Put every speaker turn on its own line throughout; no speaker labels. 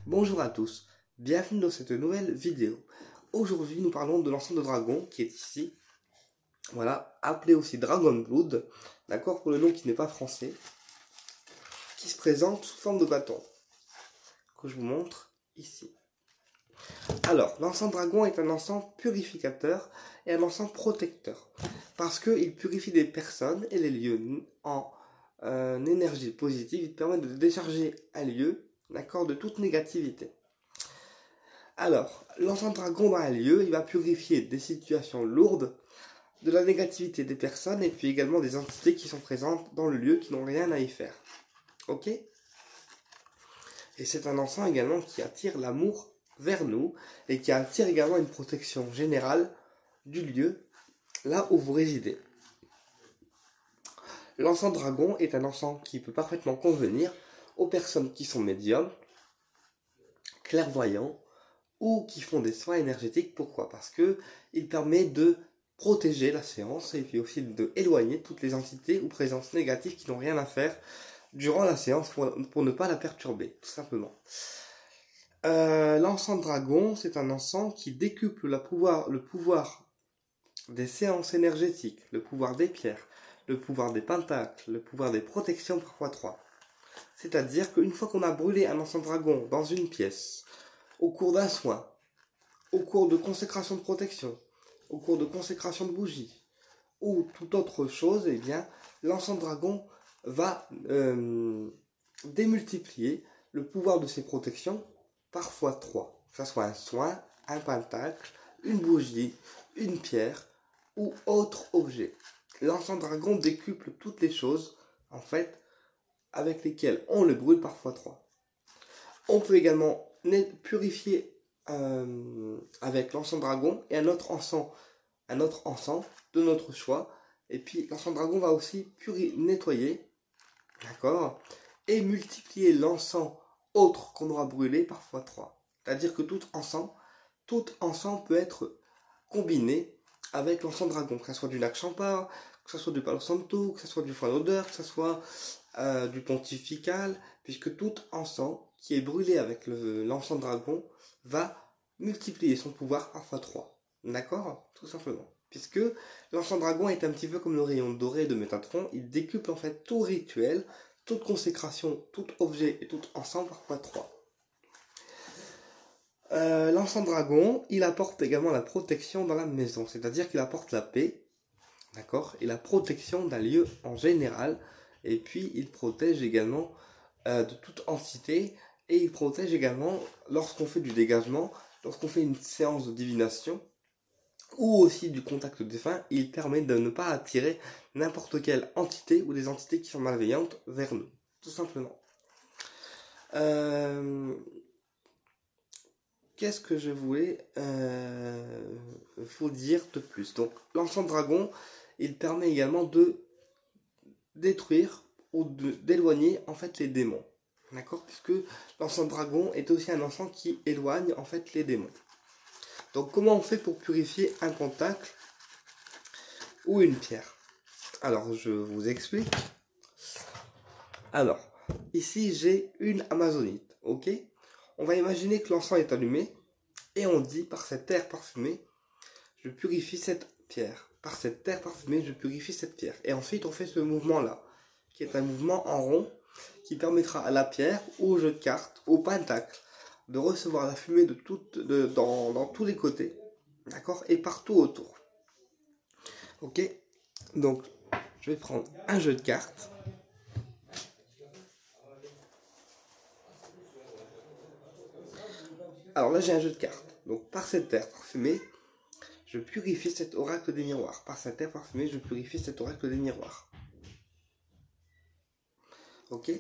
Bonjour à tous, bienvenue dans cette nouvelle vidéo. Aujourd'hui nous parlons de l'encens de dragon qui est ici, voilà, appelé aussi Dragon Blood, d'accord, pour le nom qui n'est pas français, qui se présente sous forme de bâton, que je vous montre ici. Alors, l'encens dragon est un encens purificateur et un encens protecteur, parce qu'il purifie des personnes et les lieux en énergie positive. Il permet de décharger un lieu, d'accord, de toute négativité. Alors, l'encens dragon dans un lieu, il va purifier des situations lourdes, de la négativité des personnes et puis également des entités qui sont présentes dans le lieu qui n'ont rien à y faire. Ok? Et c'est un encens également qui attire l'amour vers nous et qui attire également une protection générale du lieu là où vous résidez. L'encens dragon est un encens qui peut parfaitement convenir aux personnes qui sont médiums, clairvoyants ou qui font des soins énergétiques. Pourquoi? Parce que il permet de protéger la séance et puis aussi de éloigner toutes les entités ou présences négatives qui n'ont rien à faire durant la séance pour ne pas la perturber, tout simplement. L'encens dragon, c'est un encens qui décuple le pouvoir des séances énergétiques, le pouvoir des pierres, le pouvoir des pentacles, le pouvoir des protections par x3. C'est-à-dire qu'une fois qu'on a brûlé un encens dragon dans une pièce, au cours d'un soin, au cours de consécration de protection, au cours de consécration de bougies, ou toute autre chose, eh bien, l'encens dragon va démultiplier le pouvoir de ses protections par x3. Que ce soit un soin, un pentacle, une bougie, une pierre ou autre objet. L'encens dragon décuple toutes les choses, en fait, avec lesquelles on le brûle par x3. On peut également purifier avec l'encens dragon et un autre encens de notre choix. Et puis l'encens dragon va aussi nettoyer, d'accord, et multiplier l'encens autre qu'on aura brûlé par x3. C'est-à-dire que tout encens peut être combiné avec l'encens dragon, que ce soit du lac Champa, que ce soit du Palo Santo, que ce soit du foin d'odeur, que ce soit du pontifical, puisque tout encens qui est brûlé avec l'encens dragon va multiplier son pouvoir par x3. D'accord? Tout simplement. Puisque l'encens dragon est un petit peu comme le rayon doré de Métatron, il décuple en fait tout rituel, toute consécration, tout objet et tout encens par x3. L'encens dragon, il apporte également la protection dans la maison, c'est-à-dire qu'il apporte la paix, d'accord, et la protection d'un lieu en général, et puis il protège également de toute entité, et il protège également lorsqu'on fait du dégagement, lorsqu'on fait une séance de divination, ou aussi du contact défunt. Il permet de ne pas attirer n'importe quelle entité ou des entités qui sont malveillantes vers nous, tout simplement. Qu'est-ce que je voulais vous dire de plus? Donc, l'encens dragon, il permet également de détruire ou d'éloigner en fait les démons. D'accord? Puisque l'encens dragon est aussi un encens qui éloigne en fait les démons. Donc, comment on fait pour purifier un pentacle ou une pierre? Alors, je vous explique. Alors, ici, j'ai une amazonite, ok? On va imaginer que l'encens est allumé et on dit par cette terre parfumée, je purifie cette pierre. Par cette terre parfumée, je purifie cette pierre. Et ensuite, on fait ce mouvement-là, qui est un mouvement en rond, qui permettra à la pierre, au jeu de cartes, au pentacle, de recevoir la fumée dans tous les côtés, d'accord, et partout autour. Ok? Donc, je vais prendre un jeu de cartes. Alors là, j'ai un jeu de cartes. Donc, par cette terre parfumée, je purifie cet oracle des miroirs. Par cette terre parfumée, je purifie cet oracle des miroirs. Ok?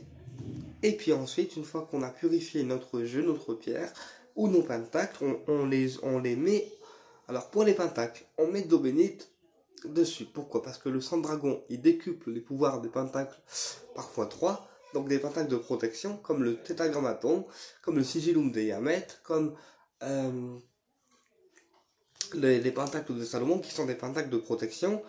Et puis ensuite, une fois qu'on a purifié notre jeu, notre pierre, ou nos pentacles, on les met... Alors, pour les pentacles, on met de l'eau bénite dessus. Pourquoi? Parce que le sang dragon, il décuple les pouvoirs des pentacles par x3. Donc des pentacles de protection, comme le tétragrammaton, comme le sigillum de Yamet, comme les pentacles de Salomon, qui sont des pentacles de protection,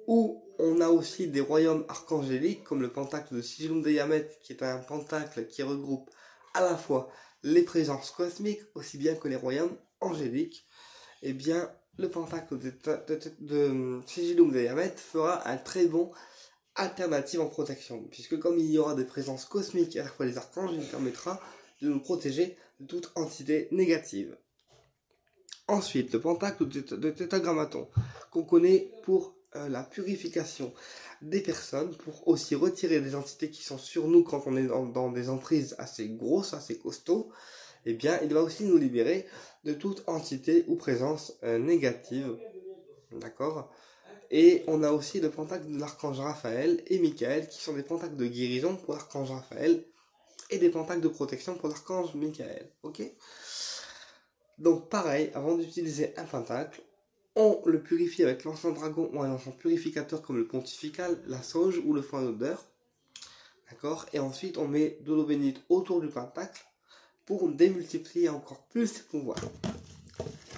où on a aussi des royaumes archangéliques, comme le pentacle de sigillum de Yamet, qui est un pentacle qui regroupe à la fois les présences cosmiques, aussi bien que les royaumes angéliques, eh bien, le pentacle de Sigillum de Yamet fera un très bon alternative en protection, puisque comme il y aura des présences cosmiques et à la fois les archanges, il permettra de nous protéger de toute entité négative. Ensuite, le pentacle de Tétragrammaton, qu'on connaît pour la purification des personnes, pour aussi retirer des entités qui sont sur nous quand on est dans des emprises assez grosses, assez costauds, eh bien, il va aussi nous libérer de toute entité ou présence négative. D'accord ? Et on a aussi le pentacle de l'archange Raphaël et Michael, qui sont des pentacles de guérison pour l'archange Raphaël et des pentacles de protection pour l'archange Michael. Ok ? Donc pareil, avant d'utiliser un pentacle, on le purifie avec l'encens dragon ou un encens purificateur comme le pontifical, la sauge ou le foin d'odeur. D'accord ? Et ensuite on met de l'eau bénite autour du pentacle pour démultiplier encore plus ses pouvoirs.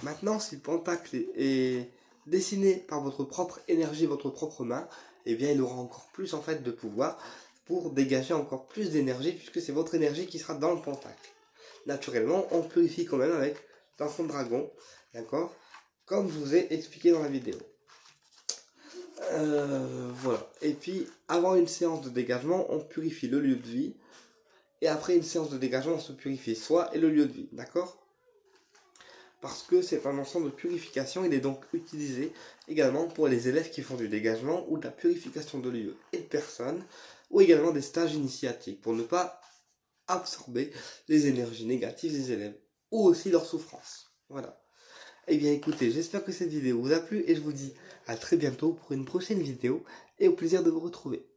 Maintenant, si le pentacle est dessiné par votre propre énergie, votre propre main, eh bien il aura encore plus en fait de pouvoir pour dégager encore plus d'énergie, puisque c'est votre énergie qui sera dans le pentacle. Naturellement, on purifie quand même avec l'encens dragon, d'accord, comme je vous ai expliqué dans la vidéo. Voilà. Et puis, avant une séance de dégagement, on purifie le lieu de vie. Et après une séance de dégagement, on se purifie soi et le lieu de vie, d'accord ? Parce que c'est un ensemble de purification, il est donc utilisé également pour les élèves qui font du dégagement ou de la purification de lieux et de personnes, ou également des stages initiatiques, pour ne pas absorber les énergies négatives des élèves, ou aussi leurs souffrances. Voilà. Eh bien écoutez, j'espère que cette vidéo vous a plu, et je vous dis à très bientôt pour une prochaine vidéo, et au plaisir de vous retrouver.